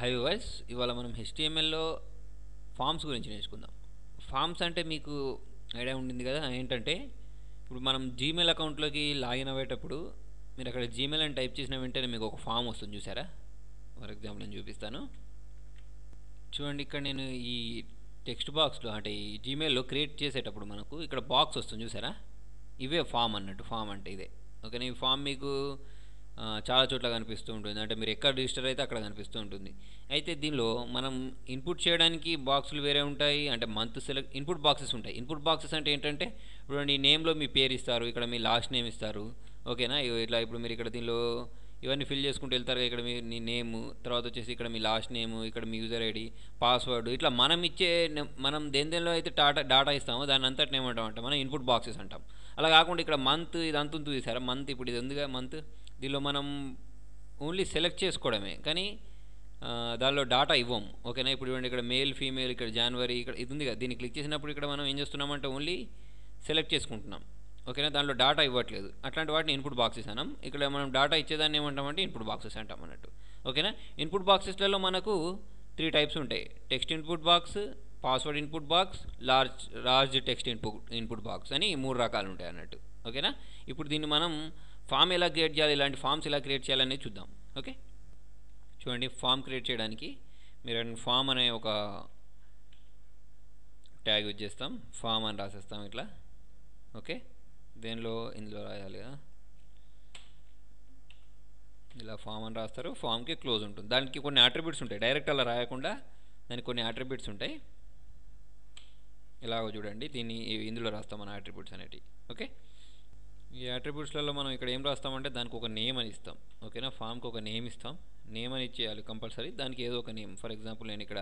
High voice ఇవాళ మనం హెచ్టిఎంఎల్లో forms గురించి నేర్చుకుందాం. ఫామ్స్ అంటే మీకు ఐడియా ఉండింది కదా, ఏంటంటే ఇప్పుడు మనం జీమెయిల్ అకౌంట్లోకి లాగిన్ అయ్యేటప్పుడు మీరు అక్కడ జీమెయిల్ అని టైప్ చేసిన వెంటనే మీకు ఒక ఫామ్ వస్తుంది, చూసారా? ఫర్ ఎగ్జాంపుల్ నేను చూపిస్తాను. చూడండి, ఇక్కడ నేను ఈ టెక్స్ట్ బాక్స్లో అంటే ఈ జీమెయిల్లో క్రియేట్ చేసేటప్పుడు మనకు ఇక్కడ బాక్స్ వస్తుంది, చూసారా? ఇవే ఫామ్ అన్నట్టు. ఫామ్ అంటే ఇదే. ఓకేనా? ఈ ఫామ్ మీకు చాలా చోట్ల కనిపిస్తూ ఉంటుంది. అంటే మీరు ఎక్కడ రిజిస్టర్ అయితే అక్కడ కనిపిస్తూ ఉంటుంది. అయితే దీనిలో మనం ఇన్పుట్ చేయడానికి బాక్సులు వేరే ఉంటాయి. అంటే మంత్ సెలెక్ట్ ఇన్పుట్ బాక్సెస్ ఉంటాయి. ఇన్పుట్ బాక్సెస్ అంటే ఏంటంటే ఇప్పుడు ఈ నేమ్లో మీ పేరు ఇస్తారు, ఇక్కడ మీ లాస్ట్ నేమ్ ఇస్తారు. ఓకేనా? ఇట్లా ఇప్పుడు మీరు ఇక్కడ దీనిలో ఇవన్నీ ఫిల్ చేసుకుంటూ వెళ్తారు. ఇక్కడ మీ నేమ్, తర్వాత వచ్చేసి ఇక్కడ మీ లాస్ట్ నేమ్, ఇక్కడ మీ యూజర్ ఐడి, పాస్వర్డ్, ఇట్లా మనం ఇచ్చే మనం దేనిలో అయితే డాటా ఇస్తామో దాన్ని అంతటిని ఏమంటాం అంటే మనం ఇన్పుట్ బాక్సెస్ అంటాం. అలా కాకుండా ఇక్కడ మంత్ ఇది అంత ఉంటుంది, చూసారా? మంత్ ఇప్పుడు ఇది ఉందిగా మంత్, దీనిలో మనం ఓన్లీ సెలెక్ట్ చేసుకోవడమే, కానీ దానిలో డాటా ఇవ్వం. ఓకేనా? ఇప్పుడు చూడండి, ఇక్కడ మేల్ ఫీమేల్, ఇక్కడ జనవరి, ఇక్కడ ఇది ఉంది కదా, దీన్ని క్లిక్ చేసినప్పుడు ఇక్కడ మనం ఏం చేస్తున్నామంటే ఓన్లీ సెలెక్ట్ చేసుకుంటున్నాం. ఓకేనా? దాంట్లో డాటా ఇవ్వట్లేదు. అట్లాంటి వాటిని ఇన్పుట్ బాక్సెస్ అన్నాం. ఇక్కడ మనం డాటా ఇచ్చేదాన్ని ఏమంటామంటే ఇన్పుట్ బాక్సెస్ అంటాం అన్నట్టు. ఓకేనా? ఇన్పుట్ బాక్సెస్లలో మనకు 3 టైప్స్ ఉంటాయి. Text input box, password input box, large text input box అని 3 రకాలు ఉంటాయి అన్నట్టు. ఓకేనా? ఇప్పుడు దీన్ని మనం ఫామ్ ఎలా క్రియేట్ చేయాలి, ఇలాంటి ఫామ్స్ ఎలా క్రియేట్ చేయాలనేది చూద్దాం. ఓకే, చూడండి, ఫామ్ క్రియేట్ చేయడానికి మీరు ఫామ్ అనే ఒక ట్యాగ్ యూజ్ చేస్తాం. ఫామ్ అని రాసేస్తాం ఇట్లా. ఓకే, ఇందులో రాయాలి కదా, ఇలా ఫామ్ అని రాస్తారు. ఫామ్కి క్లోజ్ ఉంటుంది. దానికి కొన్ని అట్రిబ్యూట్స్ ఉంటాయి. డైరెక్ట్ అలా రాయకుండా దానికి కొన్ని అట్రిబ్యూట్స్ ఉంటాయి. ఇలాగో చూడండి, ఇందులో రాస్తాం మన అట్రిబ్యూట్స్ అనేటివి. ఓకే, ఈ అట్రిబ్యూట్స్లలో మనం ఇక్కడ ఏం రాస్తామంటే దానికి ఒక నేమ్ అని ఇస్తాం. ఓకేనా? ఫామ్కి ఒక నేమ్ ఇస్తాం. నేమ్ అని ఇచ్చేయాలి కంపల్సరీ. దానికి ఏదో ఒక నేమ్. ఫర్ ఎగ్జాంపుల్ నేను ఇక్కడ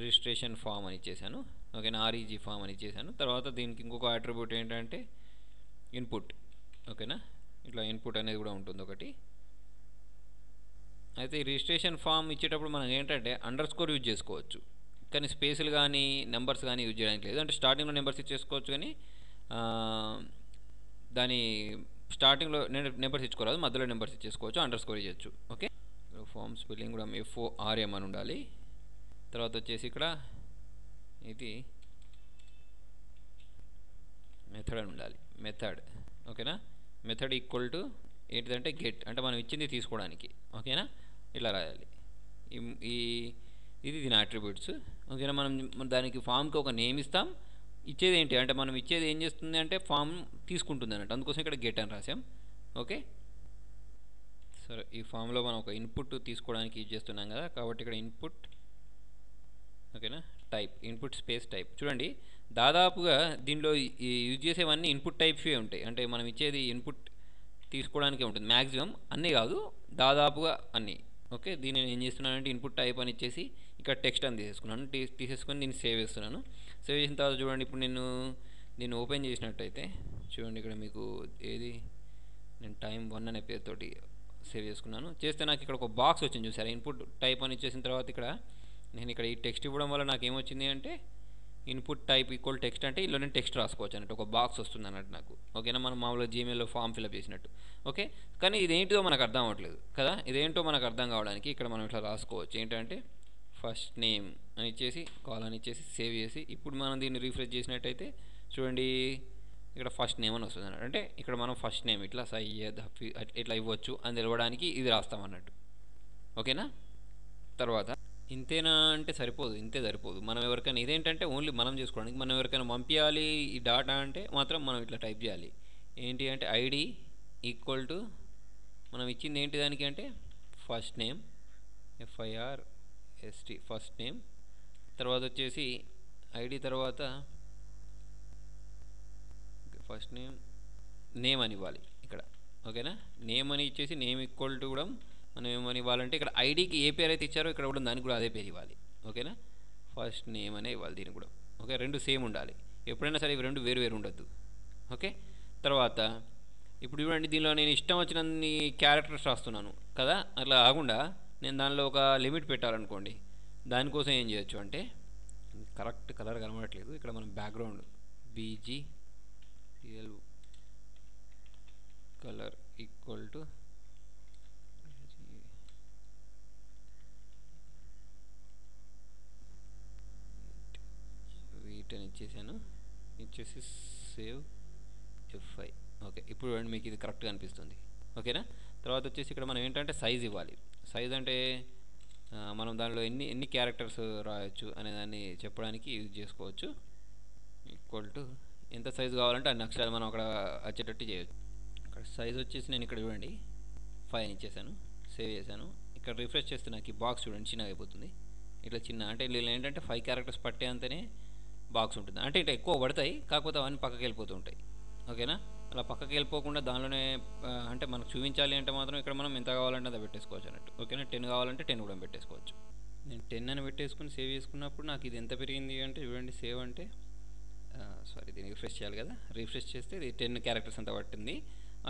రిజిస్ట్రేషన్ ఫామ్ అని ఇచ్చేసాను. ఓకేనా? ఆర్ఈజీ ఫామ్ అని ఇచ్చేసాను. తర్వాత దీనికి ఇంకొక అట్రిబ్యూట్ ఏంటంటే ఇన్పుట్. ఓకేనా? ఇట్లా ఇన్పుట్ అనేది కూడా ఉంటుంది ఒకటి. అయితే ఈ రిజిస్ట్రేషన్ ఫామ్ ఇచ్చేటప్పుడు మనం ఏంటంటే అండర్ స్కోర్ యూజ్ చేసుకోవచ్చు, కానీ స్పేసులు కానీ నెంబర్స్ కానీ యూజ్ చేయడానికి లేదు. అంటే స్టార్టింగ్లో నెంబర్స్ ఇచ్చేసుకోవచ్చు, కానీ దాని స్టార్టింగ్లో నెంబర్స్ ఇచ్చుకోరాదు, మధ్యలో నెంబర్స్ ఇచ్చేసుకోవచ్చు, అండర్ స్కోర్ ఇవ్వచ్చు. ఓకే, ఫామ్ స్పెల్లింగ్ కూడా FORM అని ఉండాలి. తర్వాత వచ్చేసి ఇక్కడ ఇది మెథడ్ అని ఉండాలి. మెథడ్. ఓకేనా? మెథడ్ ఈక్వల్ టు ఏంటిదంటే గెట్, అంటే మనం ఇచ్చింది తీసుకోవడానికి. ఓకేనా? ఇలా రాయాలి. ఇది దీని అట్రిబ్యూట్స్. ఓకేనా? మనం దానికి ఫామ్కి ఒక నేమ్ ఇస్తాం. ఇచ్చేది ఏంటి అంటే మనం ఇచ్చేది ఏం చేస్తుంది అంటే ఫామ్ తీసుకుంటుంది అన్నట్టు. అందుకోసం ఇక్కడ గెట్ అని రాసాం. ఓకే, సరే, ఈ ఫామ్లో మనం ఒక ఇన్పుట్ తీసుకోవడానికి యూజ్ చేస్తున్నాం కదా, కాబట్టి ఇక్కడ ఇన్పుట్. ఓకేనా? Type, input space type. చూడండి, దాదాపుగా దీనిలో యూజ్ చేసేవన్నీ ఇన్పుట్ టైప్సే ఉంటాయి. అంటే మనం ఇచ్చేది ఇన్పుట్ తీసుకోవడానికే ఉంటుంది మ్యాక్సిమం. అన్నీ కాదు, దాదాపుగా అన్నీ. ఓకే, దీన్ని నేను ఏం చేస్తున్నానంటే ఇన్పుట్ టైప్ అని ఇచ్చేసి ఇక్కడ టెక్స్ట్ అని తీసేసుకున్నాను. తీసేసుకొని దీన్ని సేవ్ చేస్తున్నాను. సేవ్ చేసిన తర్వాత చూడండి, ఇప్పుడు నేను దీన్ని ఓపెన్ చేసినట్టయితే చూడండి, ఇక్కడ మీకు నేను టైం 1 అనే పేరుతోటి సేవ్ చేసుకున్నాను. చేస్తే నాకు ఇక్కడ ఒక బాక్స్ వచ్చింది, చూసారా? ఇన్పుట్ టైప్ అని ఇచ్చేసిన తర్వాత ఇక్కడ నేను ఈ టెక్స్ట్ ఇవ్వడం వల్ల నాకు ఏమొచ్చింది అంటే ఇన్పుట్ టైప్ ఈక్వల్ టెక్స్ట్, అంటే ఇలా నేను టెక్స్ట్ రాసుకోవచ్చు అన్నట్టు. ఒక బాక్స్ వస్తుంది అన్నట్టు నాకు. ఓకేనా? మనం మామూలుగా జీమెయిల్లో ఫామ్ ఫిల్అప్ చేసినట్టు. ఓకే, కానీ ఇదేంటిదో మనకు అర్థం అవ్వట్లేదు కదా. ఇదేంటో మనకు అర్థం కావడానికి ఇక్కడ మనం ఇట్లా రాసుకోవచ్చు. ఏంటంటే ఫస్ట్ నేమ్ అని ఇచ్చేసి కాల్ అని ఇచ్చేసి సేవ్ చేసి ఇప్పుడు మనం దీన్ని రీఫ్రెష్ చేసినట్టయితే చూడండి, ఇక్కడ ఫస్ట్ నేమ్ అని వస్తుంది అన్నట్టు. అంటే ఇక్కడ మనం ఫస్ట్ నేమ్ ఇట్లా సయ్యద్ ఇట్లా ఇవ్వచ్చు అని తెలవడానికి ఇది రాస్తాం అన్నట్టు. ఓకేనా? తర్వాత ఇంతేనా అంటే సరిపోదు, ఇంతే సరిపోదు. మనం ఎవరికైనా ఇదేంటంటే ఓన్లీ మనం చేసుకోవడానికి. మనం ఎవరికైనా పంపించాలి ఈ డాటా అంటే మాత్రం మనం ఇట్లా టైప్ చేయాలి. ఏంటి అంటే ఐడి ఈక్వల్ టు మనం ఇచ్చింది ఏంటి దానికి అంటే first name, FIRST first name. తర్వాత వచ్చేసి ఐడి తర్వాత ఫస్ట్ నేమ్ అని ఇవ్వాలి ఇక్కడ. ఓకేనా? నేమ్ అని ఇచ్చేసి నేమ్ ఈక్వల్ టు కూడా మనం ఏమని ఇవ్వాలంటే ఇక్కడ ఐడికి ఏ పేరు అయితే ఇచ్చారో ఇక్కడ కూడా దానికి కూడా అదే పేరు ఇవ్వాలి. ఓకేనా? ఫస్ట్ నేమ్ అనే ఇవ్వాలి దీనికి కూడా. ఓకే, రెండు సేమ్ ఉండాలి. ఎప్పుడైనా సరే ఇవి రెండు వేరు వేరు ఉండద్దు. ఓకే, తర్వాత ఇప్పుడు చూడండి, దీనిలో నేను ఇష్టం వచ్చినన్ని క్యారెక్టర్స్ రాస్తున్నాను కదా. అట్లా కాకుండా నేను దానిలో ఒక లిమిట్ పెట్టాలనుకోండి. దానికోసం ఏం చేయొచ్చు అంటే కరెక్ట్ కలర్ కనబడట్లేదు ఇక్కడ, మనం background BGCL colour equal to 10 ఇచ్చేసాను. ఇచ్చేసి సేవ్ F5. ఓకే, ఇప్పుడు మీకు ఇది కరెక్ట్గా అనిపిస్తుంది. ఓకేనా. తర్వాత వచ్చేసి ఇక్కడ మనం ఏంటంటే సైజ్ ఇవ్వాలి. సైజ్ అంటే మనం దానిలో ఎన్ని క్యారెక్టర్స్ రాయొచ్చు అనే దాన్ని చెప్పడానికి యూజ్ చేసుకోవచ్చు. ఈక్వల్ టు ఎంత సైజు కావాలంటే అన్ని అక్షరాలు మనం అక్కడ వచ్చేటట్టు చేయొచ్చు. ఇక్కడ సైజ్ వచ్చేసి నేను ఇక్కడ చూడండి 5 ఇచ్చేసాను, సేవ్ చేశాను. ఇక్కడ రిఫ్రెష్ చేస్తే నాకు ఈ బాక్స్ చూడండి చిన్నగా అయిపోతుంది. ఇట్లా చిన్న అంటే వీళ్ళు ఏంటంటే 5 క్యారెక్టర్స్ పట్టే అంతనే బాక్స్ ఉంటుంది. అంటే ఇట్లా ఎక్కువ పడతాయి, కాకపోతే అవన్నీ పక్కకి వెళ్ళిపోతూ ఉంటాయి. ఓకేనా. అలా పక్కకి వెళ్ళిపోకుండా దానిలోనే అంటే మనకు చూపించాలి అంటే మాత్రం ఇక్కడ మనం ఎంత కావాలంటే అది పెట్టేసుకోవచ్చు అన్నట్టు. ఓకేనా. 10 కావాలంటే 10 కూడా పెట్టేసుకోవచ్చు. నేను 10 అని పెట్టేసుకుని సేవ్ చేసుకున్నప్పుడు నాకు ఇది ఎంత పెరిగింది అంటే చూడండి. సేవ్ అంటే సారీ, దీన్ని రిఫ్రెష్ చేయాలి కదా. రిఫ్రెష్ చేస్తే ఇది 10 క్యారెక్టర్స్ అంత పట్టింది.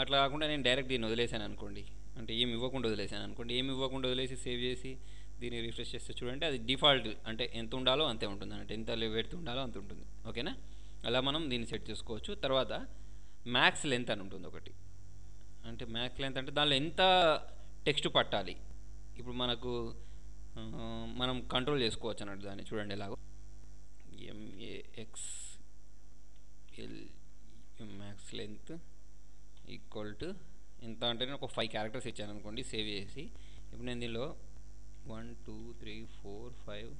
అట్లా కాకుండా నేను డైరెక్ట్ దీన్ని వదిలేసాను అనుకోండి, అంటే ఏమి ఇవ్వకుండా వదిలేసాను అనుకోండి. ఏమి ఇవ్వకుండా వదిలేసి సేవ్ చేసి దీన్ని రిఫ్రెష్ చేస్తే చూడండి అది డిఫాల్ట్ అంటే ఎంత ఉండాలో అంతే ఉంటుంది అన్నట్టు, ఎంత లెవెత్ ఉండాలో అంత ఉంటుంది. ఓకేనా. అలా మనం దీన్ని సెట్ చేసుకోవచ్చు. తర్వాత మ్యాక్స్ లెంత్ అని ఉంటుంది ఒకటి. అంటే మ్యాక్స్ లెంత్ అంటే దానిలో ఎంత టెక్స్ట్ పట్టాలి ఇప్పుడు మనకు మనం కంట్రోల్ చేసుకోవచ్చు అన్నట్టు దాన్ని. చూడండి ఎలాగో MAXL max length equal to ఎంత అంటే నేను ఒక 5 క్యారెక్టర్స్ ఇచ్చాను అనుకోండి సేవ్ చేసి. ఇప్పుడు నేను దీనిలో 1 2 3 4 5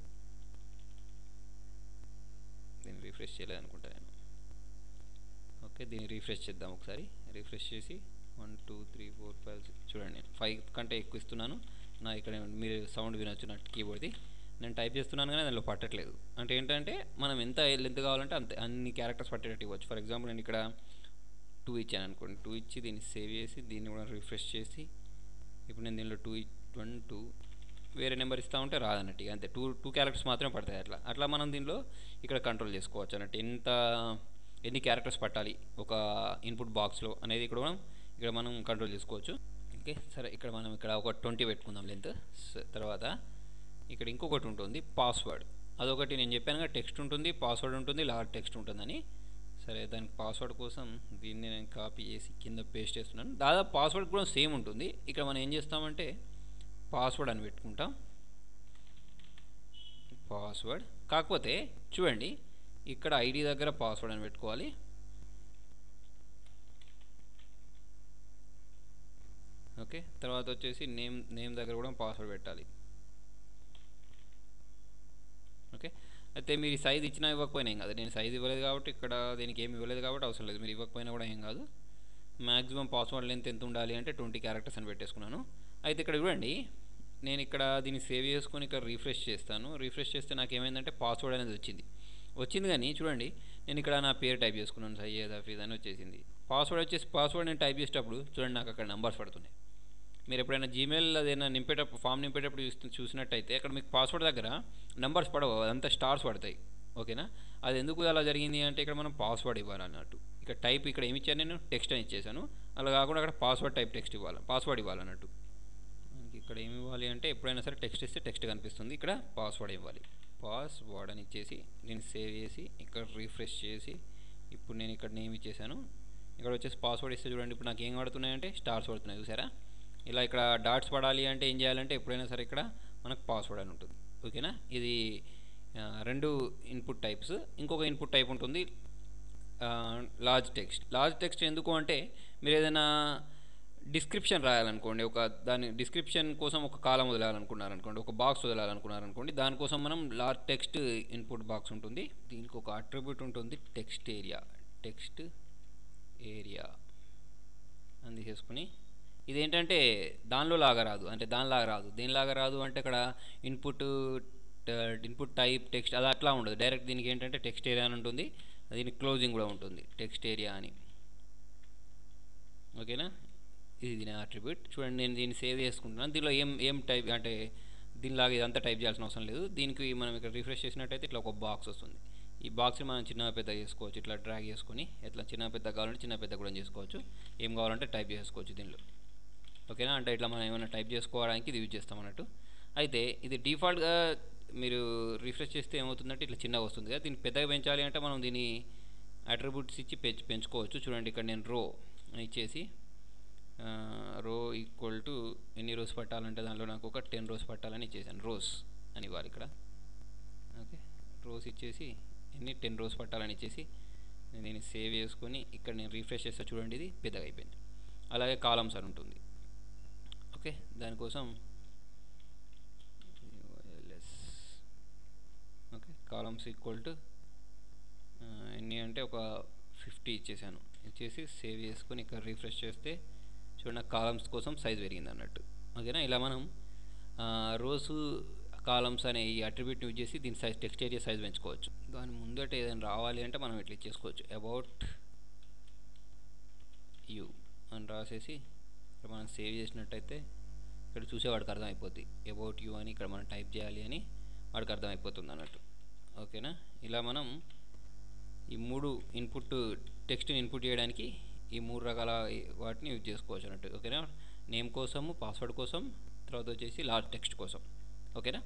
దీన్ని రిఫ్రెష్ చేయలేదు అనుకుంటా నేను. ఓకే, దీన్ని రిఫ్రెష్ చేద్దాం ఒకసారి. రిఫ్రెష్ చేసి 1 2 3 4 5 చూడండి నేను 5 కంటే ఎక్కువ ఇస్తున్నాను. నా ఇక్కడ మీరు సౌండ్ వినొచ్చు నా కీబోర్డ్ది. నేను టైప్ చేస్తున్నాను కానీ దానిలో పట్టట్లేదు. అంటే ఏంటంటే మనం ఎంత లెంత్ కావాలంటే అంతే అన్ని క్యారెక్టర్స్ పట్టేటట్టు ఇవ్వచ్చు. ఫర్ ఎగ్జాంపుల్ నేను ఇక్కడ 2 ఇచ్చాను అనుకోండి. 2 ఇచ్చి దీన్ని సేవ్ చేసి దీన్ని కూడా రిఫ్రెష్ చేసి ఇప్పుడు నేను దీనిలో 2 1 2 వేరే నెంబర్ ఇస్తూ ఉంటే రాదన్నట్టు. అంతే టూ క్యారెక్టర్స్ మాత్రమే పడతాయి. అట్లా మనం దీనిలో ఇక్కడ కంట్రోల్ చేసుకోవచ్చు అన్నట్టు. ఎన్ని క్యారెక్టర్స్ పట్టాలి ఒక ఇన్పుట్ బాక్స్లో అనేది ఇక్కడ మనం కంట్రోల్ చేసుకోవచ్చు. ఓకే, సరే ఇక్కడ మనం ఒక 20 పెట్టుకుందాం లెంత్. తర్వాత ఇక్కడ ఇంకొకటి ఉంటుంది పాస్వర్డ్. అదొకటి నేను చెప్పాను టెక్స్ట్ ఉంటుంది, పాస్వర్డ్ ఉంటుంది, లార్జ్ టెక్స్ట్ ఉంటుందని. సరే, దానికి పాస్వర్డ్ కోసం దీన్ని నేను కాపీ చేసి కింద పేస్ట్ చేస్తున్నాను. దాదాపు పాస్వర్డ్ కూడా సేమ్ ఉంటుంది. ఇక్కడ మనం ఏం చేస్తామంటే పాస్వర్డ్ అని పెట్టుకుంటాం. పాస్వర్డ్ కాకపోతే చూడండి ఇక్కడ ఐడి దగ్గర పాస్వర్డ్ అని పెట్టుకోవాలి. ఓకే, తర్వాత వచ్చేసి నేమ్ దగ్గర కూడా పాస్వర్డ్ పెట్టాలి. ఓకే, అయితే మీరు సైజ్ ఇచ్చినా ఇవ్వకపోయినా ఏం కాదు. నేను సైజ్ ఇవ్వలేదు కాబట్టి ఇక్కడ దీనికి ఏమి ఇవ్వలేదు కాబట్టి అవసరం లేదు. మీరు ఇవ్వకపోయినా కూడా ఏం కాదు. మ్యాక్సిమం పాస్వర్డ్ లెంత్ ఎంత ఉండాలి అంటే 20 క్యారెక్టర్స్ అని పెట్టేసుకున్నాను. అయితే ఇక్కడ చూడండి నేను ఇక్కడ దీన్ని సేవ్ చేసుకొని ఇక్కడ రిఫ్రెష్ చేస్తాను. రిఫ్రెష్ చేస్తే నాకు ఏమైందంటే పాస్వర్డ్ అనేది వచ్చింది కానీ చూడండి నేను ఇక్కడ నా పేరు టైప్ చేసుకున్నాను, సయ్యద్ హఫీజ్ అని వచ్చేసింది. పాస్వర్డ్ నేను టైప్ చేసేటప్పుడు చూడండి నాకు అక్కడ నెంబర్స్ పడుతున్నాయి. మీరు ఎప్పుడైనా జీమెయిల్ అదైనా ఫామ్ నింపేటప్పుడు చూసినట్టయితే అక్కడ మీకు పాస్వర్డ్ దగ్గర నెంబర్స్ పడవు, అదంతా స్టార్స్ పడతాయి. ఓకేనా. అది ఎందుకు అలా జరిగింది అంటే ఇక్కడ మనం పాస్వర్డ్ ఇవ్వాలన్నట్టు. ఇక్కడ టైప్ ఇక్కడ ఏమి ఇచ్చాను నేను టెక్స్ట్ అని ఇచ్చేసాను. అలా కాకుండా అక్కడ పాస్వర్డ్ టైప్ పాస్వర్డ్ ఇవ్వాలన్నట్టు. ఇక్కడ ఏమి ఇవ్వాలి అంటే ఎప్పుడైనా సరే టెక్స్ట్ ఇస్తే టెక్స్ట్ కనిపిస్తుంది, ఇక్కడ పాస్వర్డ్ ఇవ్వాలి. పాస్వర్డ్ అని ఇచ్చేసి నేను సేవ్ చేసి ఇక్కడ రిఫ్రెష్ చేసి ఇప్పుడు నేను ఇక్కడ నేమ్ ఇచ్చేసాను. ఇక్కడ వచ్చేసి పాస్వర్డ్ ఇస్తే చూడండి ఇప్పుడు నాకు ఏం పడుతున్నాయంటే స్టార్స్ పడుతున్నాయి, చూసారా. ఇలా ఇక్కడ డాట్స్ పడాలి అంటే ఏం చేయాలంటే ఎప్పుడైనా సరే ఇక్కడ మనకు పాస్వర్డ్ అని ఉంటుంది. ఓకేనా. ఇది 2 ఇన్పుట్ టైప్స్. ఇంకొక ఇన్పుట్ టైప్ ఉంటుంది లార్జ్ టెక్స్ట్. ఎందుకు అంటే మీరు ఏదైనా డిస్క్రిప్షన్ రాయాలనుకోండి, దాని డిస్క్రిప్షన్ కోసం ఒక కాలం వదలాలనుకున్నారనుకోండి, ఒక బాక్స్ వదలాలనుకున్నారనుకోండి, దానికోసం మనం లార్జ్ టెక్స్ట్ ఇన్పుట్ బాక్స్ ఉంటుంది. దీనికి ఒక అట్రిబ్యూట్ ఉంటుంది టెక్స్ట్ ఏరియా అని తీసేసుకుని ఇదేంటంటే దానిలాగా రాదు. దేనిలాగా రాదు అంటే ఇక్కడ ఇన్పుట్ టైప్ టెక్స్ట్ అది అట్లా ఉండదు. డైరెక్ట్ దీనికి ఏంటంటే టెక్స్ట్ ఏరియా అని ఉంటుంది, దీనికి క్లోజింగ్ కూడా ఉంటుంది టెక్స్ట్ ఏరియా అని. ఓకేనా. ఇది నా అట్రిబ్యూట్. చూడండి నేను దీన్ని సేవ్ చేసుకుంటున్నాను. దీనిలో ఏం టైప్ అంటే దీనిలాగా ఇదంతా టైప్ చేయాల్సిన అవసరం లేదు. దీనికి మనం ఇక్కడ రిఫ్రెష్ చేసినట్టయితే ఇట్లా ఒక బాక్స్ వస్తుంది. ఈ బాక్స్ని మనం చిన్న పెద్ద చేసుకోవచ్చు. ఇట్లా డ్రాగ్ చేసుకొని ఇట్లా చిన్న పెద్ద కావాలంటే చిన్న పెద్ద కూడా చేసుకోవచ్చు. ఏం కావాలంటే టైప్ చేసుకోవచ్చు దీనిలో. ఓకేనా. అంటే ఇట్లా మనం ఏమైనా టైప్ చేసుకోవడానికి ఇది యూజ్ చేస్తాం అన్నట్టు. అయితే ఇది డిఫాల్ట్గా మీరు రిఫ్రెష్ చేస్తే ఏమవుతుందంటే ఇట్లా చిన్నగా వస్తుంది కదా. దీన్ని పెద్దగా పెంచాలి అంటే మనం దీన్ని అట్రిబ్యూట్స్ ఇచ్చి పెంచుకోవచ్చు. చూడండి ఇక్కడ నేను రో ఇచ్చేసి రో ఈక్వల్ టు ఎన్ని రోస్ పట్టాలంటే దానిలో నాకు ఒక 10 రోస్ పట్టాలని ఇచ్చేసాను. రోస్ అని ఇవ్వాలి ఇక్కడ. ఓకే, రోస్ ఇచ్చేసి ఎన్ని 10 రోస్ పట్టాలని ఇచ్చేసి నేను సేవ్ చేసుకొని ఇక్కడ నేను రీఫ్రెష్ చేస్తే చూడండి ఇది పెద్దగా అయిపోయింది. అలాగే కాలమ్స్ అని ఉంటుంది. ఓకే, దానికోసం ఓకే కాలమ్స్ ఈక్వల్ టు ఎన్ని అంటే ఒక 50 ఇచ్చేసాను. ఇచ్చేసి సేవ్ చేసుకొని ఇక్కడ రీఫ్రెష్ చేస్తే చూడండి కాలమ్స్ కోసం సైజ్ పెరిగింది అన్నట్టు. ఓకేనా, ఇలా మనం రోసు కాలమ్స్ అనే ఈ అట్రిబ్యూట్ని యూజ్ చేసి దీని సైజ్ టెక్స్ట్ ఏరియా సైజ్ పెంచుకోవచ్చు. దాని ముందట ఏదైనా రావాలి అంటే మనం ఇట్లా చేసుకోవచ్చు, అబౌట్ యూ అని రాసేసి ఇక్కడ మనం సేవ్ చేసినట్టయితే ఇక్కడ చూసేవాడికి అర్థమైపోద్ది అబౌట్ యూ అని ఇక్కడ మనం టైప్ చేయాలి అని వాడికి అర్థమైపోతుంది అన్నట్టు. ఓకేనా, ఇలా మనం ఈ 3 ఇన్పుట్ టెక్స్ట్ని ఇన్పుట్ చేయడానికి ఈ 3 రకాల వాటిని యూజ్ చేసుకోవచ్చు అన్నట్టు. ఓకేనా, నేమ్ కోసము, పాస్వర్డ్ కోసం, తర్వాత వచ్చేసి లార్జ్ టెక్స్ట్ కోసం. ఓకేనా.